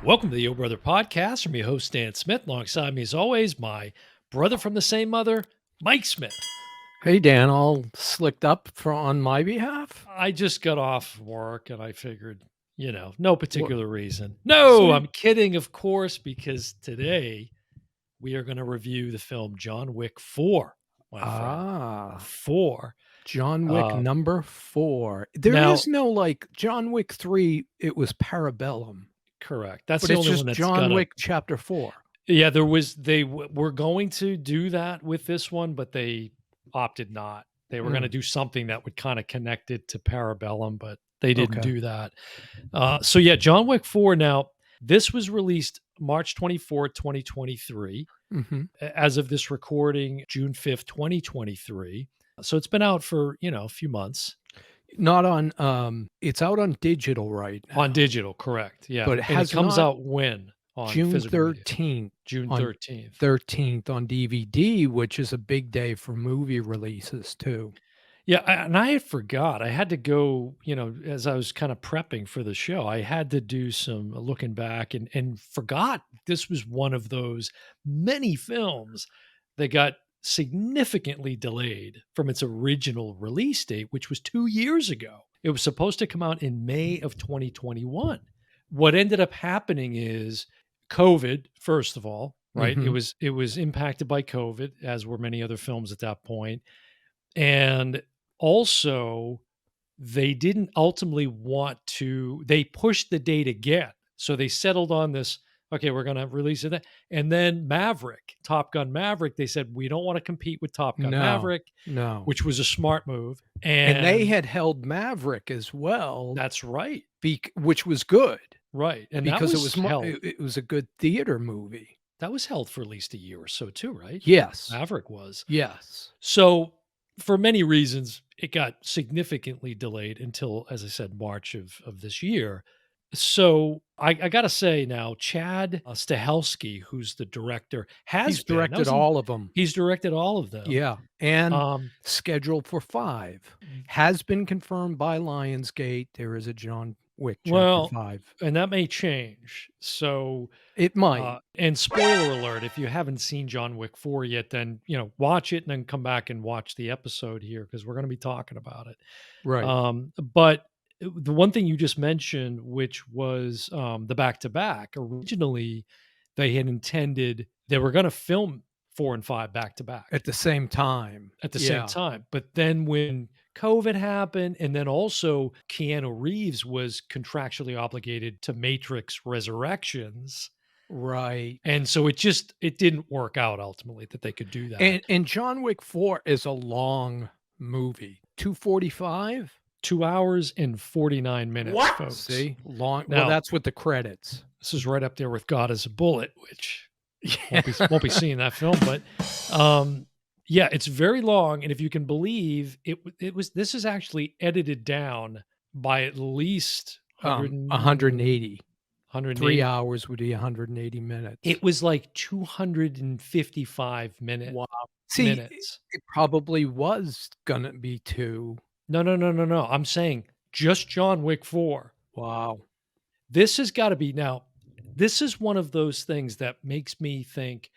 Welcome to the Yo Brother Podcast. I'm your host, Dan Smith. Alongside me, as always, my brother from the same mother, Mike Smith. Hey, Dan, all slicked up on my behalf? I just got off work and I figured, no particular reason. No, I'm kidding, of course, because today we are going to review the film John Wick 4, my friend. 4. John Wick number 4. There is no John Wick 3, it was Parabellum. Correct. That's but the it's only just one that's John Wick chapter 4. Yeah, they were going to do that with this one, but they opted not. They were going to do something that would kind of connect it to Parabellum, but they didn't do that. So yeah, John Wick 4. Now, this was released March 24th, 2023. As of this recording, June 5th, 2023. So it's been out for, a few months. Not on, it's out on digital right now. On digital, correct. Yeah. But it comes out when? On June 13th. June 13th. 13th on DVD, which is a big day for movie releases too. Yeah, and I forgot. I had to go, as I was kind of prepping for the show, I had to do some looking back and forgot this was one of those many films that got significantly delayed from its original release date, which was 2 years ago. It was supposed to come out in May of 2021. What ended up happening is COVID, first of all, right? It was impacted by COVID, as were many other films at that point. And also, they didn't ultimately they pushed the date again. So they settled on this, okay, we're going to release it. And then Top Gun Maverick, they said, we don't want to compete with Top Gun Maverick, which was a smart move. And they had held Maverick as well. That's right. Which was good. Right. And because it was a good theater movie. That was held for at least a year or so too, right? Yes. Maverick was. Yes. So for many reasons, it got significantly delayed until, as I said, March of this year. So I got to say now, Chad Stahelski, who's the director, he's directed all of them. He's directed all of them. Yeah. And scheduled for 5. Has been confirmed by Lionsgate. There is a John Wick chapter 5. And that may change. So it might. And spoiler alert, if you haven't seen John Wick 4 yet, then, watch it and then come back and watch the episode here because we're going to be talking about it. Right. But the one thing you just mentioned, which was the back-to-back, originally they had intended they were going to film 4 and 5 back-to-back. At the same time. Same time. But then when COVID happened, and then also Keanu Reeves was contractually obligated to Matrix Resurrections. Right. And so it didn't work out ultimately that they could do that. And John Wick 4 is a long movie. 2:45? 2 hours and 49 minutes, folks. See? Long. Now, well, that's with the credits. This is right up there with God is a Bullet, which won't be seeing that film, but yeah, it's very long, and if you can believe this is actually edited down by at least 180. 180. 3 hours would be 180 minutes. It was like 255 minutes. Wow. See, it probably was gonna be 2. No. I'm saying just John Wick 4. Wow. This has got to be now. This is one of those things that makes me think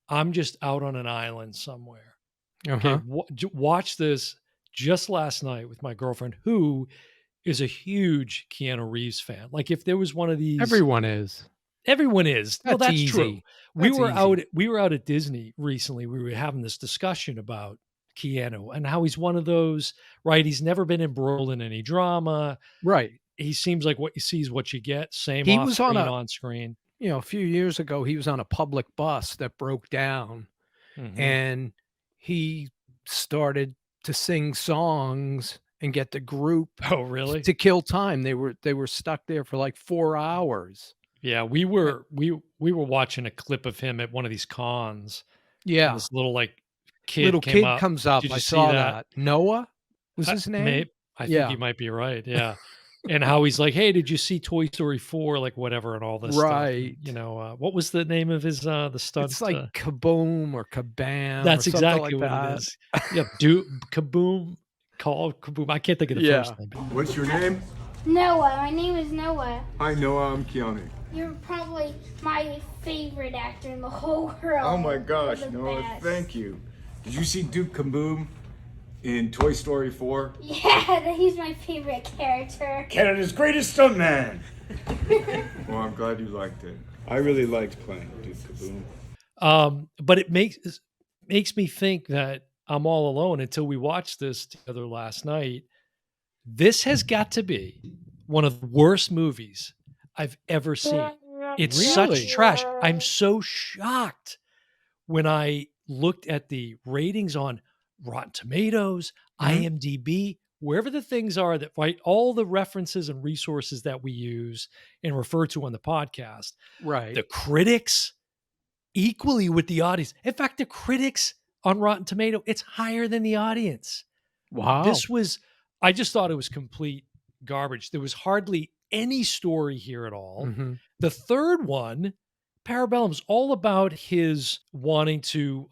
I'm just out on an island somewhere. Okay, watch this just last night with my girlfriend, who is a huge Keanu Reeves fan. Like if there was one of these, everyone is. Well, that's easy. True. We were out at Disney recently. We were having this discussion about Keanu and how he's one of those, right? He's never been embroiled in any drama. Right. He seems like what you see is what you get. Same he off was screen, on screen. A few years ago, he was on a public bus that broke down and he started to sing songs and get the group to kill time. They were stuck there for like 4 hours. Yeah, we were watching a clip of him at one of these cons. Yeah. This little kid comes up. I saw that. Noah was his name? Maybe. I think you might be right. Yeah. And how he's like, hey, did you see Toy Story 4? Like whatever and all this right. stuff. What was the name of his the stunt? It's like Kaboom or Kabam. That's or exactly like what that. it is. Yeah, Kaboom. Called Kaboom. I can't think of the first name. What's your name? Noah. My name is Noah. Hi, Noah. I'm Keanu. You're probably my favorite actor in the whole world. Oh my gosh, You're the Noah, best. thank you. Did you see Duke Kaboom in Toy Story 4? Yeah, he's my favorite character. Canada's greatest stuntman! Well, I'm glad you liked it. I really liked playing Duke Kaboom. But it makes me think that I'm all alone until we watched this together last night. This has got to be one of the worst movies I've ever seen. It's Really? such trash. I'm so shocked when I looked at the ratings on Rotten Tomatoes, IMDb, wherever the things are that right, all the references and resources that we use and refer to on the podcast. Right. The critics equally with the audience. In fact, the critics on Rotten Tomato, it's higher than the audience. Wow. I just thought it was complete garbage. There was hardly any story here at all. The third one, Parabellum's all about his wanting to,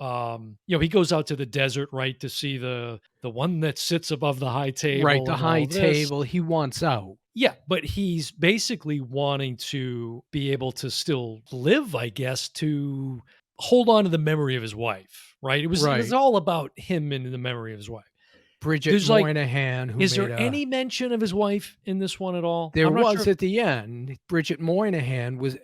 he goes out to the desert, right, to see the one that sits above the high table. Right, the and high all this. table. He wants out. Yeah, but he's basically wanting to be able to still live, I guess, to hold on to the memory of his wife, right? It was all about him and the memory of his wife. Bridget Moynihan, is there any mention of his wife in this one at all? There was at the end. Bridget Moynihan was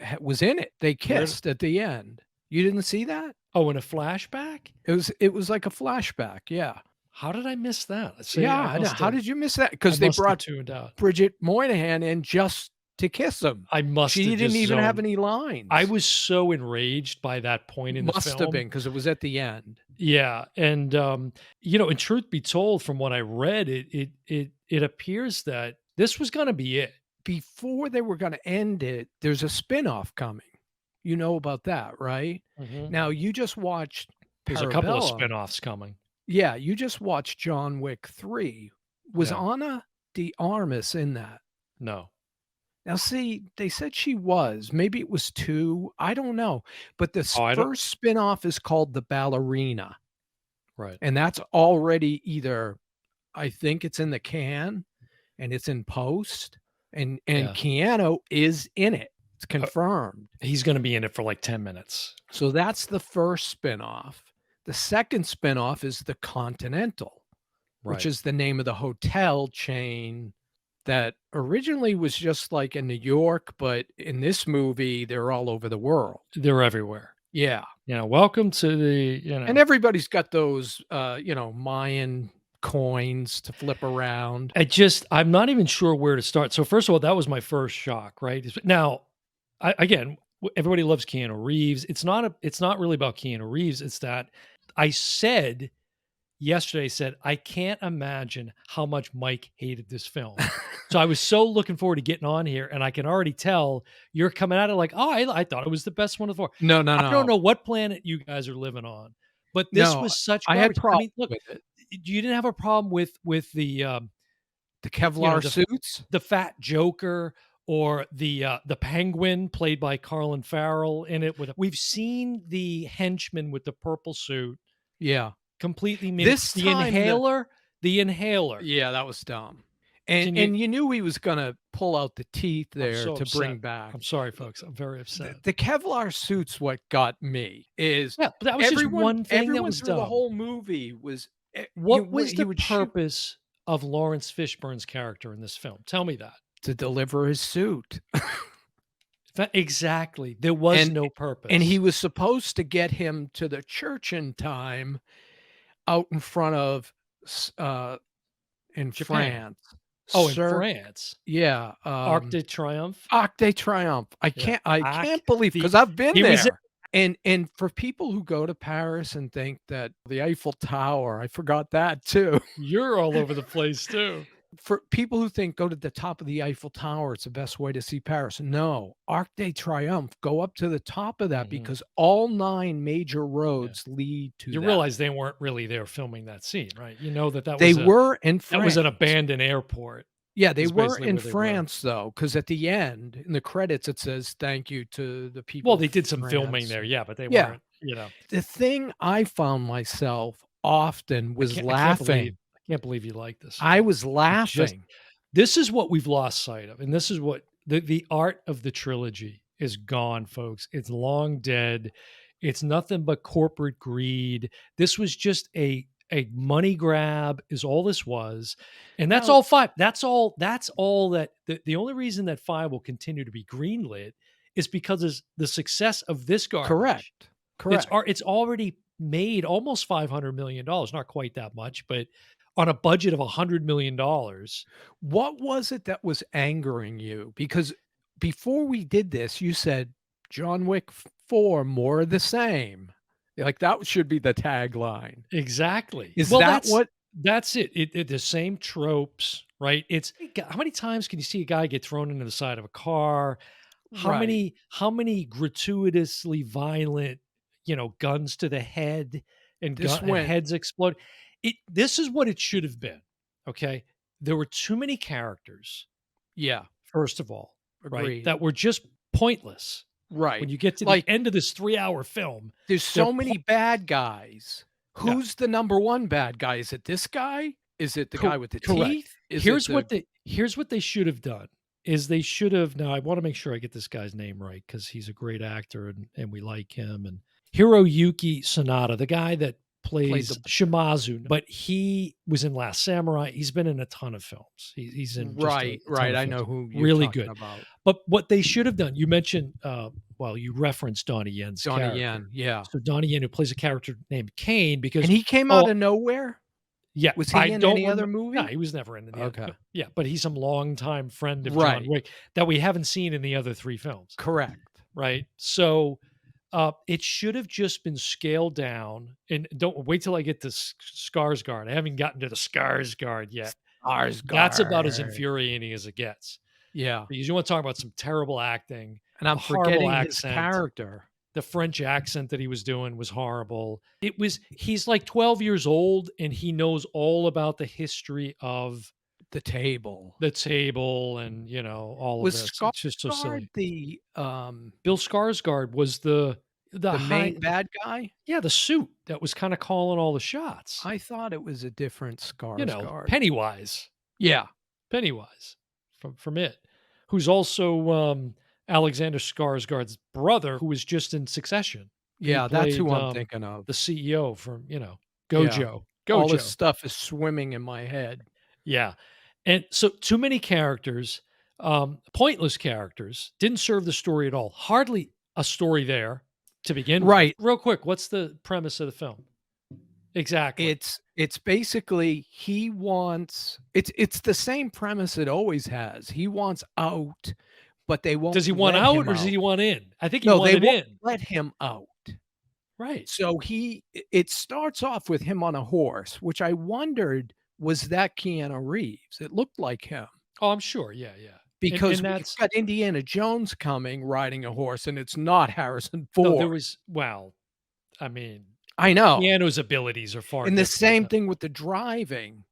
in it. They kissed at the end. You didn't see that? Oh, in a flashback? It was like a flashback, yeah. How did I miss that? How did you miss that? Because they brought Bridget Moynihan in just to kiss him. She didn't even have any lines. I was so enraged by that point in the film. Must have been because it was at the end. Yeah, and and truth be told, from what I read, it appears that this was going to be it. Before they were going to end it, there's a spinoff coming. You know about that, right? Now you just watched. There's a couple of spinoffs coming. Yeah, you just watched John Wick 3. Was Ana de Armas in that? No. Now, see, they said she was. Maybe it was 2. I don't know. But the first spinoff is called The Ballerina. Right. And that's already either, I think it's in the can and it's in post. And Keanu is in it. It's confirmed. He's going to be in it for like 10 minutes. So that's the first spinoff. The second spinoff is The Continental, which is the name of the hotel chain that originally was just like in New York, but in this movie, they're all over the world. They're everywhere. Yeah. Welcome to the, And everybody's got those, Mayan coins to flip around. I'm not even sure where to start. So first of all, that was my first shock, right? Now, again, everybody loves Keanu Reeves. It's not really about Keanu Reeves. It's that I said yesterday, I can't imagine how much Mike hated this film. So I was so looking forward to getting on here, and I can already tell you're coming at it like, oh, I thought it was the best one of the 4. No. I don't know what planet you guys are living on, but this was such garbage. I had problems with it. You didn't have a problem with the Kevlar suits, the fat Joker, or the Penguin played by Colin Farrell in it. We've seen the henchman with the purple suit. Yeah. Completely missed the inhaler. The inhaler. Yeah, that was dumb. And you knew he was going to pull out the teeth there to bring back. I'm sorry, folks. I'm very upset. The Kevlar suit's what got me. But that was just one thing that was through dumb. The whole movie was. What was the purpose of Laurence Fishburne's character in this film? Tell me that. To deliver his suit. Exactly. There was no purpose. And he was supposed to get him to the church in time out in front of in Japan. France. In France. Yeah. Arc de Triomphe. Arc de Triomphe. I can't believe, because I've been there. And for people who go to Paris and think that the Eiffel Tower, I forgot that too. You're all over the place too. For people who think go to the top of the Eiffel Tower, it's the best way to see Paris. No, Arc de Triomphe, go up to the top of that because all 9 major roads lead to You that. realize they weren't really there filming that scene, right? You know that they were in France. That was an abandoned airport. Yeah, they were in France, though, because at the end, in the credits, it says thank you to the people. Well, they did some filming there, but they weren't, The thing I found myself often was laughing. I can't believe you like this. I was laughing. This is what we've lost sight of, and this is what the art of the trilogy is gone, folks. It's long dead. It's nothing but corporate greed. This was just a money grab is all this was. And that's Now, all 5. That's all that the only reason that 5 will continue to be greenlit is because of the success of this garbage. correct, correct. It's already made almost $500 million, not quite that much, but on a budget of $100 million. What was it that was angering you? Because before we did this, you said John Wick 4, more of the same. Like that should be the tagline. Exactly. Is Well, that what? that's it. The same tropes, right? It's how many times can you see a guy get thrown into the side of a car? How Right. many gratuitously violent, guns to the head and This and went, heads explode? This is what it should have been. Okay. There were too many characters, yeah, first of all, right? agreed. That were just pointless. When Right. you get to the Like end of this 3-hour film, there's they're so many bad guys. yeah. Who's the number one bad guy? Is it this guy? Is it the Cor guy with the correct. teeth? Is it the Here's what they should have done, is they should have now I wanna make sure I get this guy's name right because he's a great actor and we like him, and Hiroyuki Sanada, the guy that played plays the Shimazu, but he was in Last Samurai. He's been in a ton of films. He's in just a right, ton right. of I films. know who you're Really talking good. about. But what they should have done, you mentioned, you referenced Donnie Yen's Donnie character. Yen. Yeah. So Donnie Yen, who plays a character named Kane, because And he came out oh, of nowhere? yeah, Was he I in don't any other remember. movie? No, he was never in the Okay. other. Yeah, but he's some longtime friend of John Right. Wick that we haven't seen in the other 3 films, Correct. right? So, it should have just been scaled down, and don't wait till I get to Skarsgard. I haven't gotten to the Skarsgard yet. That's about as Skarsgard. infuriating as it gets, Yeah. because you want to talk about some terrible acting, And I'm a horrible forgetting his accent. character. The French accent that he was doing was horrible. He's like 12 years old and he knows all about the history of The table. the table and, all of Was this. It's just so Skarsgard silly. the Bill Skarsgård was the high, main bad guy? yeah, the suit that was kind of calling all the shots. I thought it was a different Skarsgard. Pennywise Yeah. from it, who's also Alexander Skarsgård's brother, who was just in Succession. He Yeah, that's who played, I'm thinking of. the CEO from, Yeah. Gojo. All this Gojo. stuff is swimming in my head. Yeah. And so too many characters, pointless characters, didn't serve the story at all. Hardly a story there to begin with. Right. Real quick, what's the premise of the film? Exactly. It's basically he wants it's the same premise it always has. He wants out, but they won't Does he want let out him or does he want in? I think he No, they wanted won't in. let him out. Right. So it starts off with him on a horse, which I wondered, was that Keanu Reeves? It looked like him. Oh, I'm sure. Yeah, yeah. Because and we've that's got Indiana Jones coming riding a horse, and it's not Harrison no, Ford. there was I mean, I know. Keanu's abilities are far And the different same than- thing with the driving.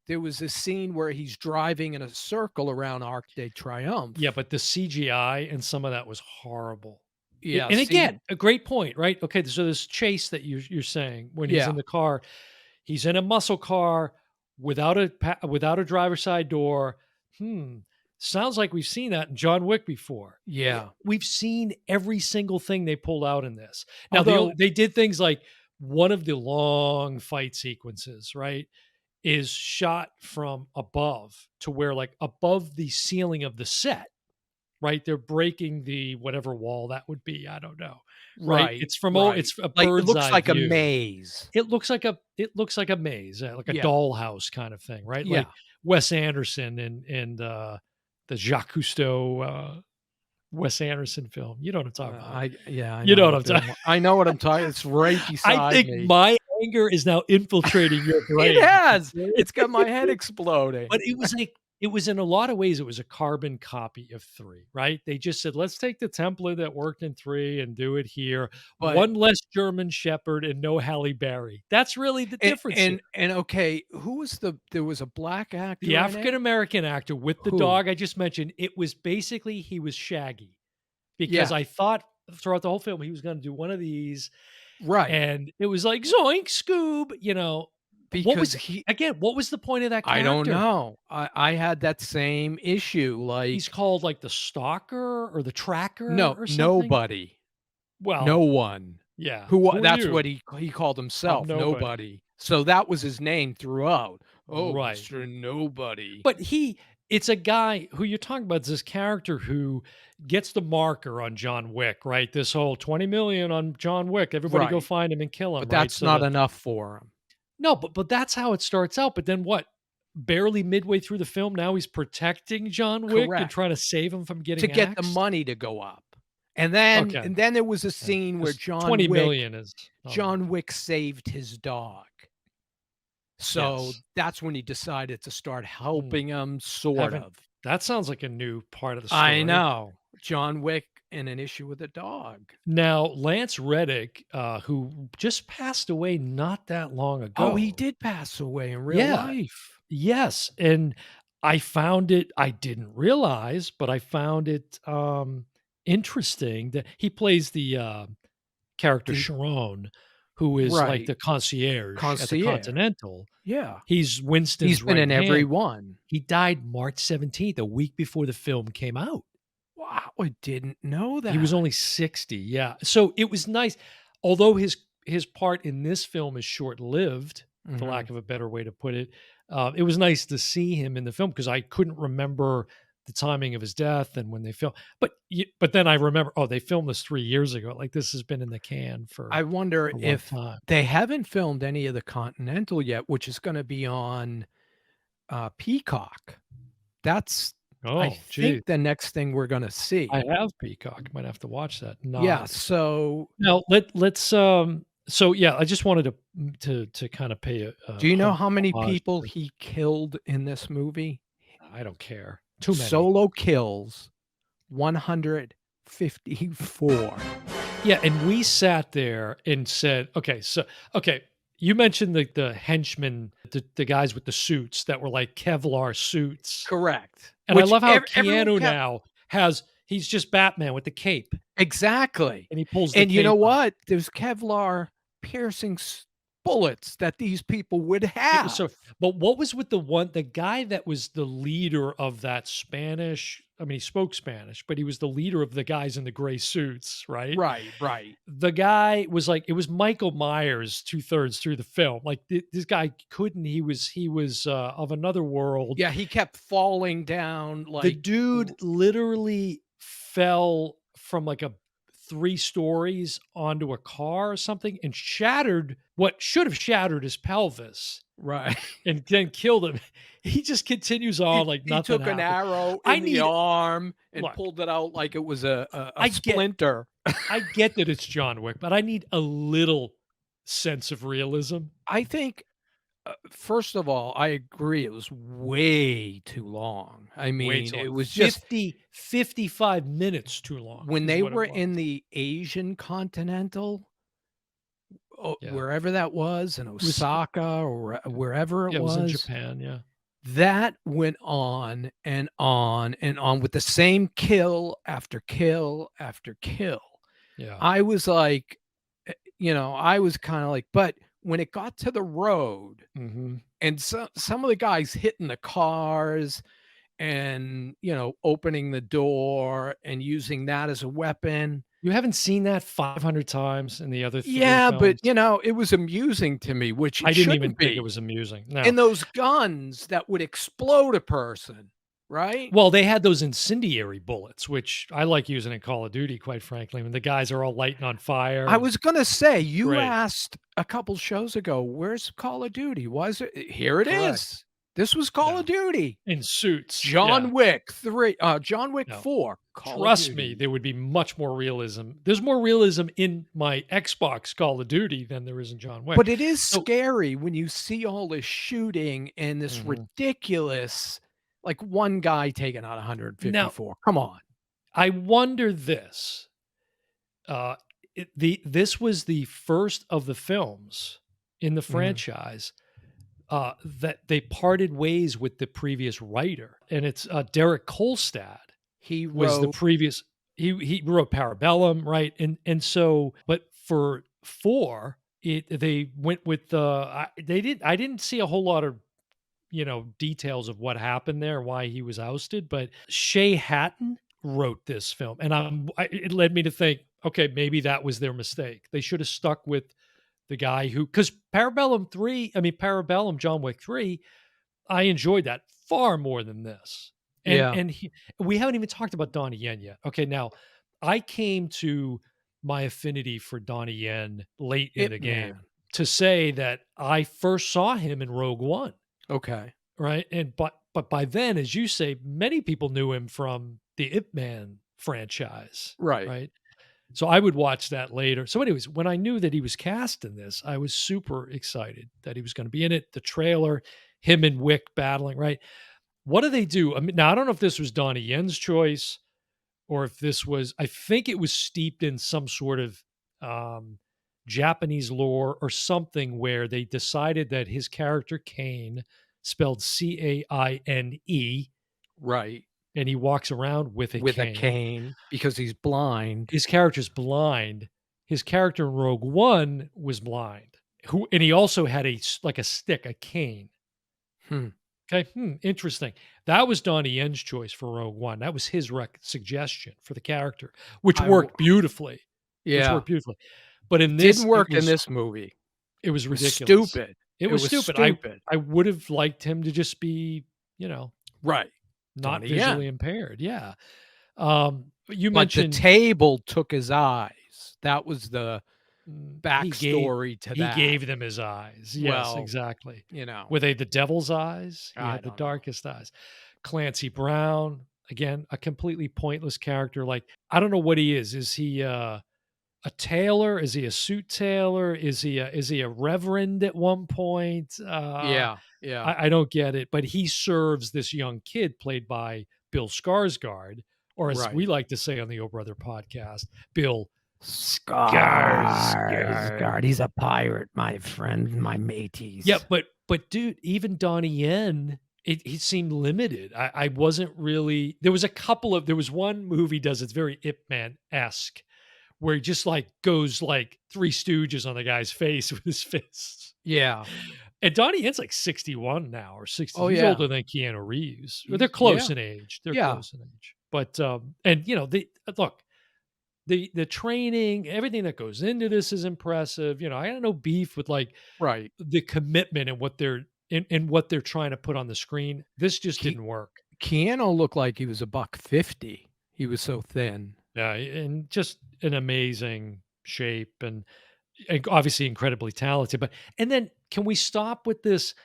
There was a scene where he's driving in a circle around Arc de Triomphe. Yeah, but the CGI and some of that was horrible. Yeah. And see, again, a great point, right? Okay, so this chase that you're saying when he's Yeah. in the car, he's in a muscle car without a driver's side door. Sounds like we've seen that in John Wick before. yeah. We've seen every single thing they pulled out in this. Now Although- they did things like one of the long fight sequences, right, is shot from above to where like above the ceiling of the set, right? They're breaking the whatever wall that would be. I don't know. Right. It's from right. it's a Like, it bird's looks eye like view. a maze. It looks like a maze, like a Yeah. dollhouse kind of thing, right? Yeah. Like Wes Anderson and the Jacques Cousteau Wes Anderson film. You know what I'm talking about. I You know what the I'm film. talking- I know what I'm talking. It's right beside I think me. my anger is now infiltrating your brain. It has. It's got my head exploding. But it was in a lot of ways, it was a carbon copy of 3, right? They just said, let's take the template that worked in 3 and do it here. But- One less German Shepherd and no Halle Berry. That's really the difference. And here. okay, who was there was a black actor. The in it? African American actor with the Who? dog I just mentioned, it was basically he was Shaggy. Because Yeah. I thought throughout the whole film he was going to do one of these. Right. And it was like, zoink, Scoob, What because was again, what was the point of that I don't character? know. I had that same issue, He's like, called, like, the stalker or the tracker no, or something? nobody, no Well, one. yeah. Who Who are that's what you? he called I'm himself, nobody. nobody. So that was his name throughout. "Oh, Right. Mr. Nobody." But it's a guy who you're talking about is this character who gets the marker on John Wick, right? This whole 20,000,000 on John Wick. Everybody go Right, find him and kill him, but right? that's So not the enough for him. no, but that's how it starts out. But then what? Barely midway through the film, now he's protecting John Wick and Correct. trying to save him from To getting get the axed? money to go up. And then there was a Okay, scene where because 20,000,000 is not a lot. John Wick saved his dog. So Yes. that's when he decided to start Hmm. helping him, sort Haven't of. that sounds like a new part of the I story. know. John Wick and an issue with a dog. Now, Lance Reddick, who just passed away not that long Oh, he ago. did pass away in real Yeah, life. yes, and I didn't realize, but I found it, interesting that he plays the, character The Sharon, who is like Right. the concierge at the Concierge. Continental. Yeah. He's He's Winston's been right in every hand. one. He died March 17th, a week before the film came out. Wow, I didn't know He was that. only 60, yeah. So it was nice. Although his part in this film is short-lived, for Mhm. lack of a better way to put it was nice to see him in the film because I couldn't remember the timing of his death and when they filmed. But then I remember, oh, they filmed this 3 years ago. Like this has been in the can for I wonder a long if time. they haven't filmed any of the Continental yet, which is gonna be on, Peacock. That's, I Oh, think, geez. the next thing we're gonna I see. have Peacock. Might have to watch that. Yeah, Not so now. Let's. So yeah, I just wanted to kind of pay do you know how many homage people to. he killed in this movie? I don't care. Too many. Solo kills, 154. Yeah, and we sat there and said, okay, you mentioned the henchmen, the guys with the suits that were like Kevlar suits. Correct. And I Which love how everyone Keanu kept now he's just Batman with the cape exactly. and he pulls the And you know cape up. what? There's Kevlar piercing bullets that these people would It was so have. but what was with the guy that was the leader of that Spanish, I mean, he spoke Spanish, but he was the leader of the guys in the gray suits, right? Right, right. The guy was like it was Michael Myers 2/3 through the film. Like, this guy couldn't he was of another world. Yeah, he kept falling down The like dude literally fell from, like, a 3 stories onto a car or something and shattered what should have shattered his pelvis right. and then killed him. He just continues He on like he nothing took an happened. arrow I in the need arm and look, pulled it out like it was a I get splinter. I get that it's John Wick, but I need a little sense of realism. I think, first of all, I agree, it was way too long. I Way mean, too long. it was just 55 minutes too long when is they what it were was. in the Asian Continental, Yeah. wherever that was, in It was Osaka or wherever it yeah, it was in was, Japan, yeah. that went on and on and on with the same kill after kill after kill. Yeah. I was like, I was kinda like, but when it got to the road Mhm. and some of the guys hitting the cars and, opening the door and using that as a weapon. You haven't seen that 500 times in the other 3 Yeah, but, films? it was amusing to me, which I it didn't even shouldn't think it be. was amusing. No. And those guns that would explode a person, right? Well, they had those incendiary bullets, which I like using in Call of Duty, quite frankly, when the guys are all lighting on fire I and was gonna say, you great. asked a couple shows ago, "Where's Call of Duty? Why is it" here it Correct. is. This was Call Yeah. of Duty. In suits. Yeah. John Wick 3 John Wick No. 4, Call of Trust me, Duty. there would be much more realism. There's more realism in my Xbox Call of Duty than there is in John Wick. But it is So scary when you see all this shooting and this Mhm. ridiculous, like, one guy taking out Now, 154. Come on. I wonder this. Uh, this was the first of the films in the Mhm. franchise that they parted ways with the previous writer, and it's Derek Kolstad He was the wrote previous. He wrote Parabellum, right? And so, but for 4, they went with the I didn't see a whole lot of, details of what happened there, why he was ousted, but Shay Hatton wrote this film, and it led me to think, okay, maybe that was their mistake. They should have stuck with the guy who, because Parabellum John Wick 3, I enjoyed that far more than this. And Yeah. we haven't even talked about Donnie Yen yet. Okay, now I came to my affinity for Donnie Yen late in Ip the game Man. to say that I first saw him in Rogue One, Okay. right? And but by then, as you say, many people knew him from the Ip Man franchise, Right. right? So I would watch that later. So, anyways, when I knew that he was cast in this, I was super excited that he was going to be in it. The trailer, him and Wick battling, right? What do they do? I mean, now I don't know if this was Donnie Yen's choice or if this was, I think it was steeped in some sort of um, Japanese lore or something where they decided that his character Kane, spelled Caine, Right. and he walks around with a With a cane. cane because he's blind. His character's blind. His character in Rogue One was blind. And he also had like a stick, a cane. Hmm. Okay, interesting. That was Donnie Yen's choice for Rogue One. That was his suggestion for the character, which worked beautifully. Which Yeah. worked beautifully. But in this, Didn't work in this movie. It was It was ridiculous. stupid. It was stupid. Stupid. I would have liked him to just be, Right. not Donnie visually Yen. impaired. Yeah. You But the mentioned table took his eyes. That was the he backstory to that. He gave them his eyes. Yes, Well, exactly. you know. Were they the devil's eyes? He I had the don't know. darkest eyes. Clancy Brown, again, a completely pointless character. Like, I don't know what he is. Is he a tailor? Is he a suit tailor? Is he a reverend at one point? Yeah. Yeah. I don't get it. But he serves this young kid played by Bill Skarsgard, or as we Right. like to say on the O Brother podcast, Bill Skarsgard. He's a pirate, my friend, my mateys. Yeah, but dude, even Donnie Yen, he seemed limited. I wasn't really. There was one movie does it's very Ip Man-esque, where he just like goes like Three Stooges on the guy's face with his fists. Yeah. And Donnie Yen's like 61 now or 60. Oh, He's yeah. older than Keanu Reeves. They're close in age. They're Yeah. close in age. But and look, the training, everything that goes into this is impressive. I got no beef with like Right. the commitment and what they're what they're trying to put on the screen. This just didn't work. Keanu looked like he was $150. He was so thin. Yeah, and just an amazing shape and obviously incredibly talented. But and then can we stop with this?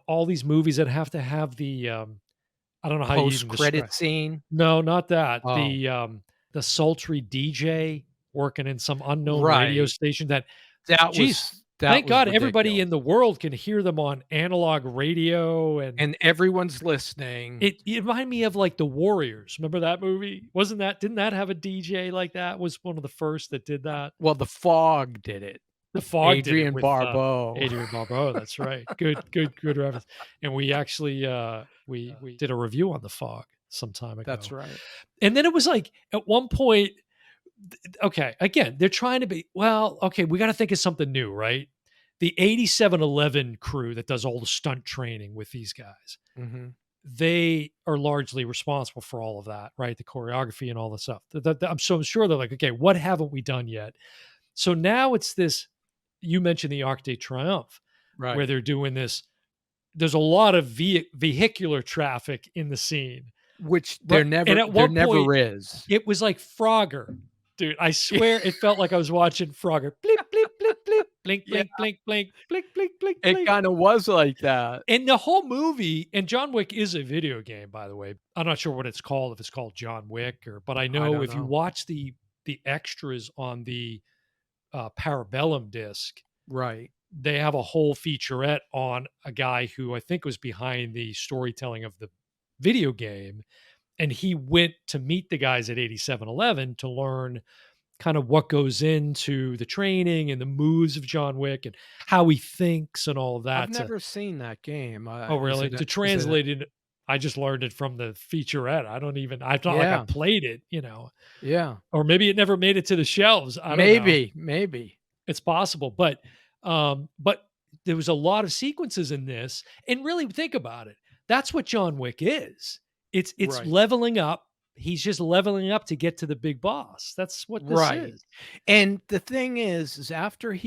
All these movies that have to have the I don't know how you even Post-credit describe. scene. No, not that. Oh. The sultry DJ working in some unknown radio Right. station That geez, was that thank was God everybody ridiculous. in the world can hear them on analog radio And everyone's listening. it reminded me of like The Warriors. Remember that movie? Didn't that have a DJ like that? Was one of the first that did that. Well, The Fog did it. The Fog Adrian did it with Barbeau. Adrian Barbeau, that's right. Good reference. And we actually we did a review on The Fog some time ago. That's right. And then it was like at one point, okay, again, they're trying to be, well, okay, we got to think of something new, right? The 8711 crew that does all the stunt training with these guys, Mm-hmm. they are largely responsible for all of that, right? The choreography and all the stuff. I'm so sure they're like, okay, what haven't we done yet? So now it's this, you mentioned the Arc de Triomphe, Right. where they're doing this. There's a lot of vehicular traffic in the scene. Which there never is. It was like Frogger. Dude, I swear it felt like I was watching Frogger. Blip, blip, blip, blip, blink, blink, blink, blink, blink, blink, blink, blink. It kind of was like that. And the whole movie, and John Wick is a video game, by the way. I'm not sure what it's called, if it's called John Wick, but I know if you watch the extras on the Parabellum disc, right, they have a whole featurette on a guy who I think was behind the storytelling of the video game. And he went to meet the guys at 8711 to learn kind of what goes into the training and the moves of John Wick and how he thinks and all of that. I've never seen that game. Oh, really? To translate it, I just learned it from the featurette. It's not like I played it, Yeah. Or maybe it never made it to the shelves. I don't know. Maybe. It's possible, but there was a lot of sequences in this, and really think about it. That's what John Wick is. It's Right. leveling up. He's just leveling up to get to the big boss. That's what this Right. is. And the thing is after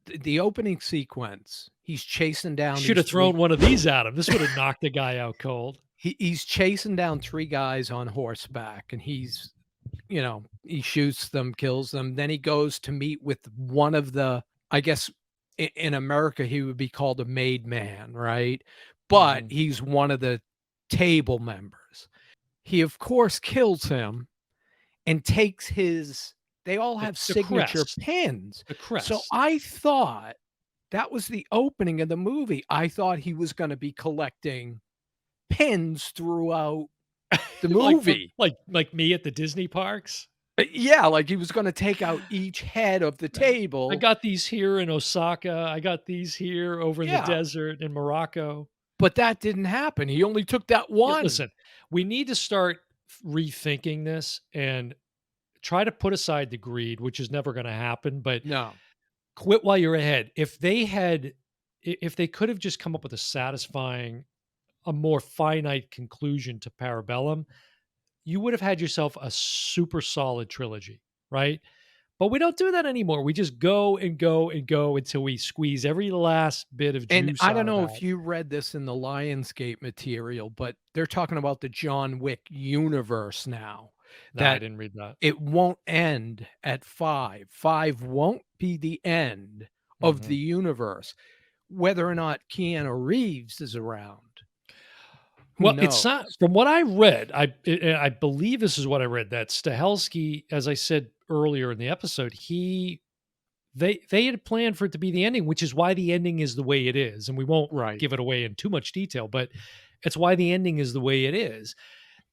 the opening sequence, he's chasing down Should these have 3 thrown one of these at him. This would have knocked the guy out cold. he's chasing down 3 guys on horseback, and he's, he shoots them, kills them. Then he goes to meet with one of the, I guess in America, he would be called a made man, right? But Mhm. he's one of the table members. He, of course, kills him and takes they all have The signature crest. pins. The So crest. I thought that was the opening of the movie. I thought he was gonna be collecting pins throughout the movie. Like me at the Disney parks. Yeah, like he was gonna take out each head of the Right. I table. got these here in Osaka. I got these here over in the Yeah, desert in Morocco. but that didn't happen. He only took that Yeah, one. listen, we need to start rethinking this and try to put aside the greed, which is never going to happen, but No. quit while you're ahead. If they could have just come up with a more finite conclusion to Parabellum, you would have had yourself a super solid trilogy, right? But we don't do that anymore. We just go and go and go until we squeeze every last bit of And juice I don't out of know that. if you read this in the Lionsgate material, but they're talking about the John Wick universe now, No, I that didn't read that. it won't end at 5. 5 won't be the end of the Mhm. universe. Whether or not Keanu Reeves is around, who Well, it's knows? not from what I read. I believe this is what I read that Stahelski, as I said earlier in the episode, they had planned for it to be the ending, which is why the ending is the way it is. And we won't Right. give it away in too much detail, but it's why the ending is the way it is.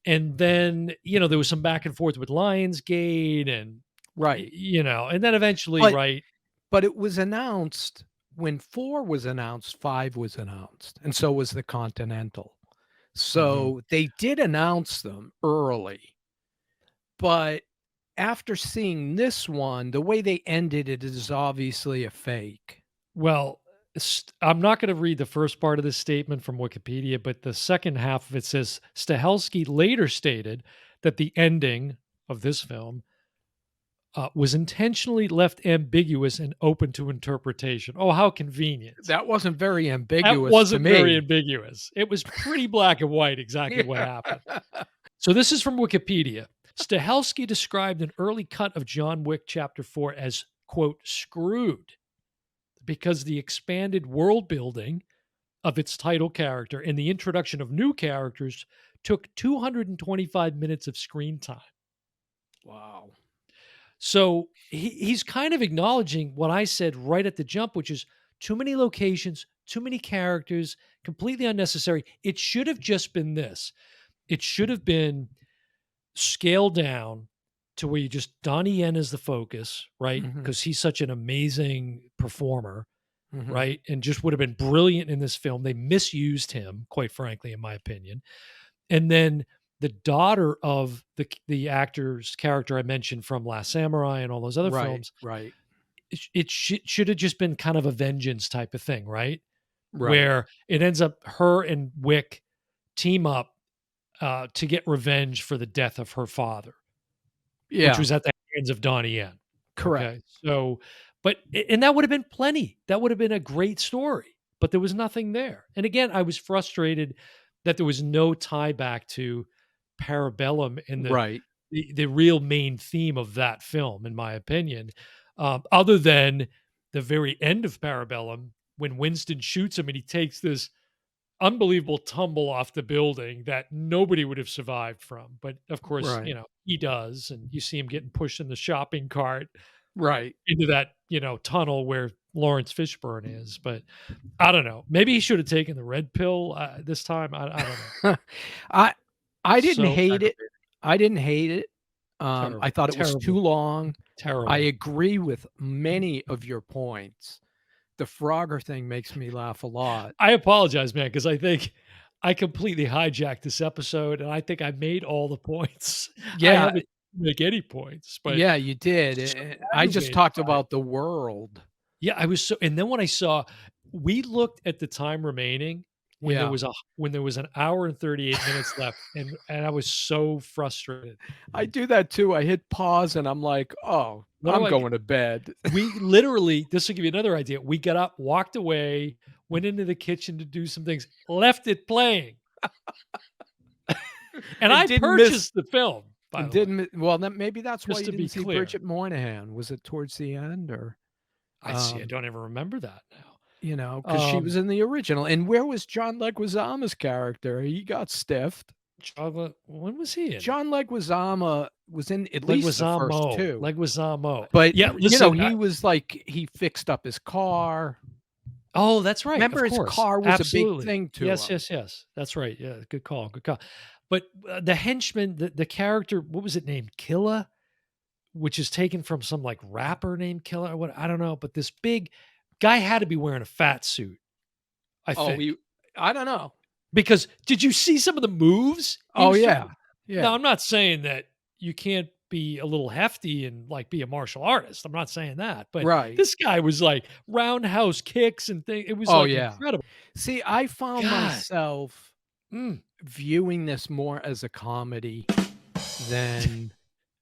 And then, there was some back and forth with Lionsgate and Right. and then eventually, But right. but it was announced when 4 was announced, 5 was announced, and so was the Continental. Mhm. So they did announce them early, but after seeing this one, the way they ended it is obviously a fake. Well, I'm not going to read the first part of this statement from Wikipedia, but the second half of it says Stahelski later stated that the ending of this film was intentionally left ambiguous and open to interpretation. Oh, how convenient. That wasn't very That ambiguous to wasn't very me. ambiguous. It was pretty black and white exactly what Yeah. happened. So this is from Wikipedia. Stahelski described an early cut of John Wick Chapter 4 as, quote, screwed because the expanded world building of its title character and the introduction of new characters took 225 minutes of screen time. Wow. So he's kind of acknowledging what I said right at the jump, which is too many locations, too many characters, completely unnecessary. It should have just been this. It should have been scaled down to where you just Donnie Yen is the focus, right? Mhm. Because he's such an amazing performer, Mhm. right? And just would have been brilliant in this film. They misused him, quite frankly, in my opinion. And then the daughter of the actor's character I mentioned from Last Samurai and all those other Right, films, right, it should have just been kind of a vengeance type of thing, right? right. Where it ends up her and Wick team up to get revenge for the death of her father, which Yeah, was at the hands of Donnie Yen. correct. Okay. So, and that would have been plenty. That would have been a great story, but there was nothing there. And again, I was frustrated that there was no tie back to Parabellum and Right. the real main theme of that film, in my opinion, other than the very end of Parabellum when Winston shoots him and he takes this unbelievable tumble off the building that nobody would have survived from. But of course, Right. he does. And you see him getting pushed in the shopping cart Right. into that, tunnel where Laurence Fishburne is. But I don't know. Maybe he should have taken the red pill this time. I don't know. I I didn't So hate it. aggravating. I didn't hate it. I Terrible. thought it was too Terrible. long. I Terrible. agree with many of your points. The Frogger thing makes me laugh a lot. I apologize, man, because I think I completely hijacked this episode and I think I made all the points. I Yeah, haven't make any points, but Yeah, you did. so I just aggravated talked by it. about the world. Yeah, I was so and then when I saw we looked at the time remaining Yeah. when there was an hour and 38 minutes left, and I was so frustrated. I do that too. I hit pause and I'm like, "Oh, What do I'm I going to bed." We literally this will give you another idea. We got up, walked away, went into the kitchen to do some things, left it playing. And And I didn't miss purchased the film, by and the way, didn't mi well, then maybe that's why just you to be didn't see clear. Bridget Moynihan. Was it towards the end or, I see, I um, don't even remember that now. because she was in the original, and where was John Leguizamo's character? He got stiffed. Chocolate when was he in it? John Leguizamo was in at least the first 2, Leguizamo. but, Yeah, listen, he was like he fixed up his car. oh, that's right, of Remember his course, car was a big absolutely. thing to Yes, him. yes, yes, that's right, yeah, good call, good call. But, the henchman, the character, what was it named? Killa? Which is taken from some, like, rapper named Killa or what, I don't know, but this big guy had to be wearing a fat suit, I Oh, think, I don't know. because did you see some of the moves he Oh, was trying yeah. Yeah. Now, I'm not saying that you can't be a little hefty and, like, be a martial artist, I'm not saying that, but Right. this guy was, like, roundhouse kicks and it was, Oh, like, yeah. incredible. See, I found God. myself Mm. viewing this more as a comedy than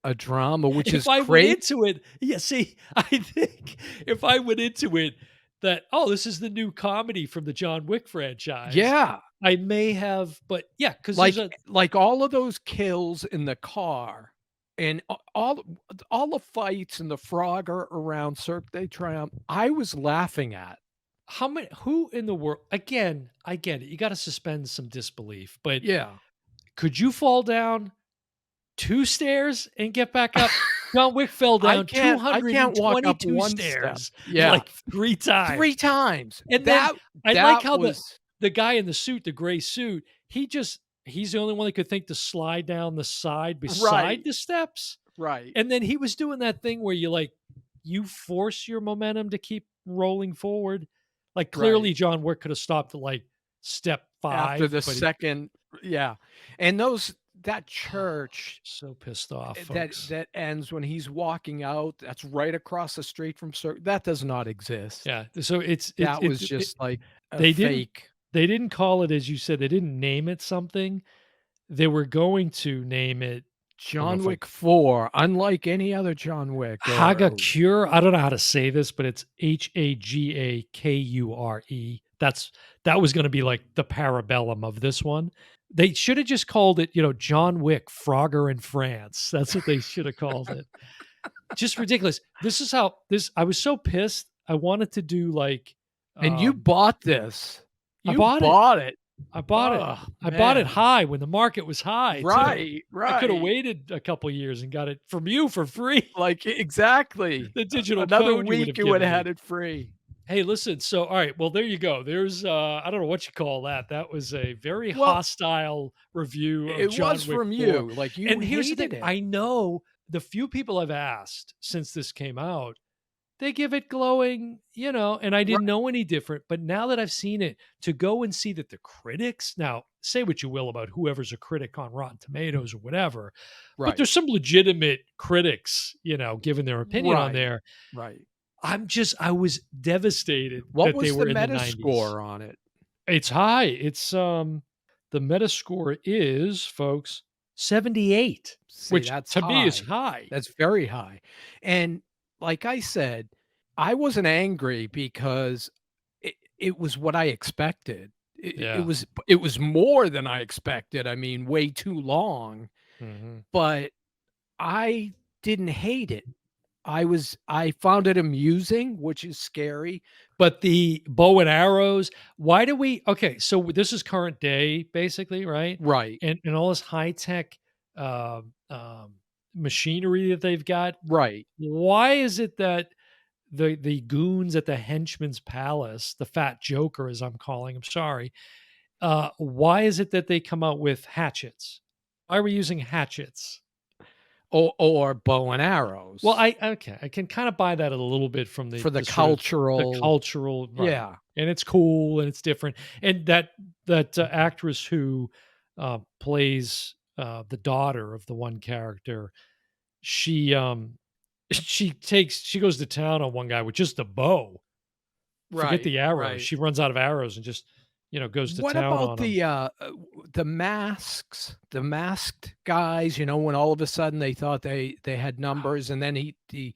a drama, which If is I went crazy. into it yeah, see, I think if I went into it that, "Oh, this is the new comedy from the John Wick franchise," Yeah. I may have but yeah, because there's a Like all of those kills in the car and all the fights and the Frogger around Cirque de Triomphe, I was laughing at. how many who in the world again, I get it, you gotta suspend some disbelief, but Yeah. could you fall down 2 stairs and get back up? John Wick fell down I can't walk up 222 one step. stairs, Yeah. like, 3 times. 3 times. And then I like That how was the guy in the suit, the gray suit, he's the only one that could think to slide down the side beside right. the steps, Right. and then he was doing that thing where you force your momentum to keep rolling forward. Like, Right. clearly, John Wick could have stopped at, like, step After 5, the but second yeah, and that church so pissed off, that folks. ends when he's walking out, that's right across the street from that does not exist. Yeah, so That was just like a they didn't fake. they didn't call it, as you said, they didn't name it something. They were going to name it, I don't know John if I Wick 4, unlike any other John Wick Hagakure. I don't know how to say this, but it's Hagakure. That was gonna be like the parabellum of this one. They should have just called it, John Wick, Frogger in France. That's what they should have called it. Just ridiculous. This is how this I was so pissed. I wanted to do like, and you um bought this. I You bought it. bought it. I bought it. Oh, I bought it man. high when the market was high too. Right, I coulda right. waited a couple years and got it from you for free. Like, exactly. The digital Another code you would week, have you would given have me. had it free. Hey, listen, so all right, well, there you go. There's I don't know what you call that. That was a very Well, hostile review of it John was Wick from 4. you, like, you And here's the thing, hated it. I know the few people I've asked since this came out, they give it glowing, and I didn't know any different. But now that I've seen it, to go and see that the critics now say what you will about whoever's a critic on Rotten Tomatoes or whatever, but Right, there's some legitimate critics, giving their opinion on right, there. right. I was devastated What that they was the were in the 90s. Metascore on it? It's high. The Metascore is, folks, 78, See, which that's to me is high. high. That's very high. And like I said, I wasn't angry because it was what I expected. Yeah. It was more than I expected. I mean, way too long, Mhm. but I didn't hate it. I found it amusing, which is scary. But the bow and arrows, why do we okay, so this is current day basically, right? Right, And all this high tech machinery that they've got. right. Why is it that the goons at the henchman's palace, the fat joker as I'm calling him, sorry, why is it that they come out with hatchets? Why are we using hatchets? Or bow and arrows. Well, I can kind of buy that a little bit from for the sort of cultural, the cultural, right? yeah, And it's cool and it's different. And that actress who plays the daughter of the one character, she she goes to town on one guy with just a bow. Forget the arrows. Right. She runs out of arrows and just, goes to What town about on him. the masks, the masked guys, when all of a sudden they thought they had numbers, and then the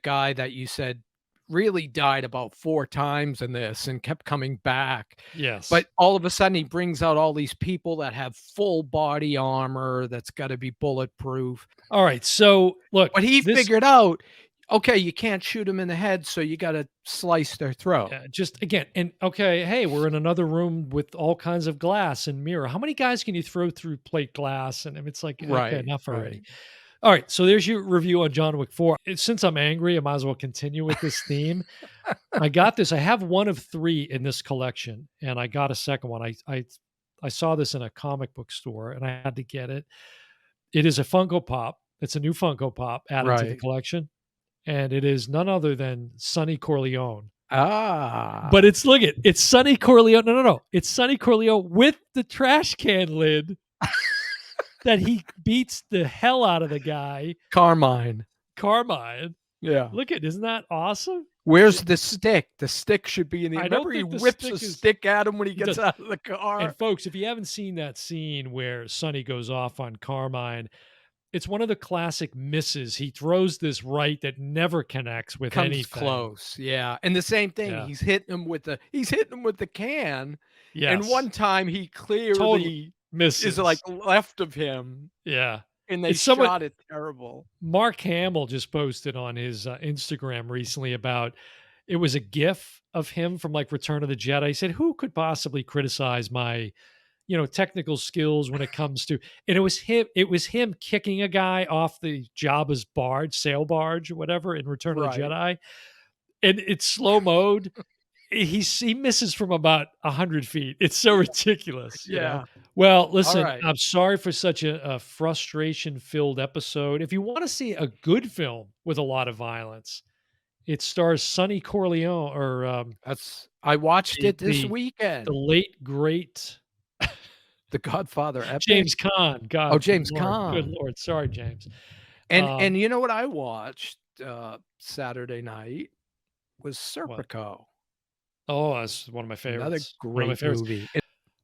guy that you said really died about 4 times in this and kept coming back. Yes. But all of a sudden he brings out all these people that have full body armor that's gotta be bulletproof. All right, so look, But he figured out, okay, you can't shoot them in the head, so you gotta slice their throat. Just again, and okay, hey, we're in another room with all kinds of glass and mirror. How many guys can you throw through plate glass? And it's like, okay, enough already. Right. All right, so there's your review on John Wick 4. Since I'm angry, I might as well continue with this theme. I got this. I have one of 3 in this collection, and I got a second one. I saw this in a comic book store, and I had to get it. It is a Funko Pop. It's a new Funko Pop added to the Right. collection, and it is none other than Sonny Corleone. Ah. But it's Sonny Corleone. No. It's Sonny Corleone with the trash can lid that he beats the hell out of the guy. Carmine. Yeah. Isn't that awesome? Where's the stick? The stick should be in the. I don't Remember, he think the whips stick a is- stick at him when he gets out of the car. And folks, if you haven't seen that scene where Sonny goes off on Carmine, it's one of the classic misses. He throws this right that never connects with Comes anything. close, yeah. And the same thing, Yeah. he's hitting him with the can. Yes. And one time he clearly Totally misses. is like left of him, Yeah. and they It's somewhat- shot it terrible. Mark Hamill just posted on his Instagram recently about it was a GIF of him from like Return of the Jedi. He said, "Who could possibly criticize my, technical skills when it comes to?" And it was him. It was him kicking a guy off the Jabba's barge, sail barge, or whatever, in Return of the Jedi, and it's slow mode. He misses from about 100 feet. It's so ridiculous. you know? Yeah. Well, listen, right. I'm sorry for such a frustration-filled episode. If you want to see a good film with a lot of violence, it stars Sonny Corleone, or I watched it this the weekend. the late great The Godfather epic. James Caan. God, Oh, James good Lord, good Caan. Lord, sorry, James. And you know what I watched Saturday night was What? Serpico. Oh, that's one of my Another favorites. One of my great favorites. movie.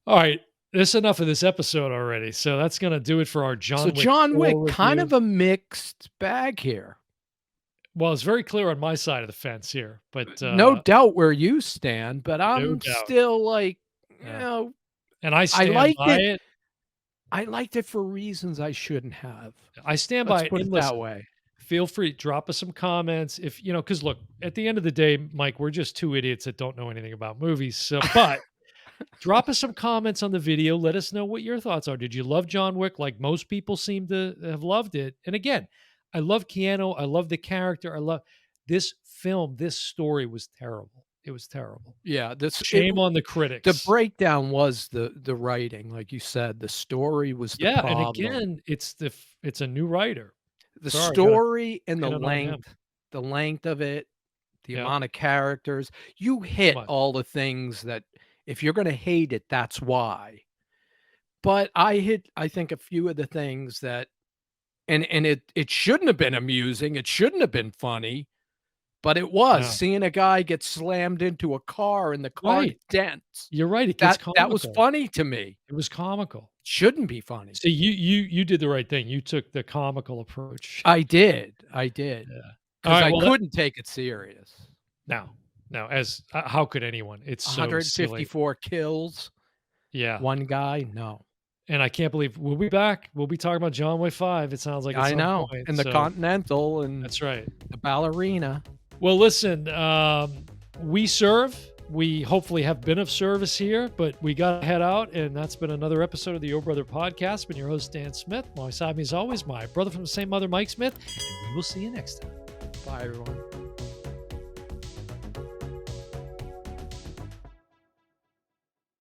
All right, that's enough of this episode already. So that's going to do it for our John So Wick. John 4 Wick, kind review. of a mixed bag here. Well, it's very clear on my side of the fence here, but No doubt where you stand, but I'm doubt. still like, Yeah. and I stand liked by it. it. I liked it for reasons I shouldn't have. I stand Let's by it. put And it that listen, way. feel free, drop us some comments if because look, at the end of the day, Mike, we're just 2 idiots that don't know anything about movies. So, but drop us some comments on the video. Let us know what your thoughts are. Did you love John Wick like most people seem to have loved it? And again, I love Keanu. I love the character. I love this film. This story was terrible. It was terrible. Yeah, Shame on the critics. The breakdown was the writing, like you said. The story was the problem. And again, it's a new writer. The Sorry, story and the pin it on him. length of it, the Yeah. amount of characters. You hit Much. all the things that if you're going to hate it, that's why. But I think, a few of the things that, and it shouldn't have been amusing. It shouldn't have been funny, but it was. Yeah. Seeing a guy get slammed into a car and the car Right. dents. You're right. It gets comical. That was funny to me. It was comical. Shouldn't be funny. See, you did the right thing. You took the comical approach. I did. Yeah. Because I well, couldn't take it serious. No. As how could anyone? It's so silly. 154 kills. Yeah. One guy. No. And I can't believe we'll be back. We'll be talking about John Wick 5. It sounds like at I some know. point, And the so Continental and that's right. the ballerina. Well, listen, we serve. We hopefully have been of service here, but we got to head out. And that's been another episode of the Your Brother Podcast. Been your host, Dan Smith. Alongside me, as always, my brother from the same mother, Mike Smith. And we will see you next time. Bye, everyone.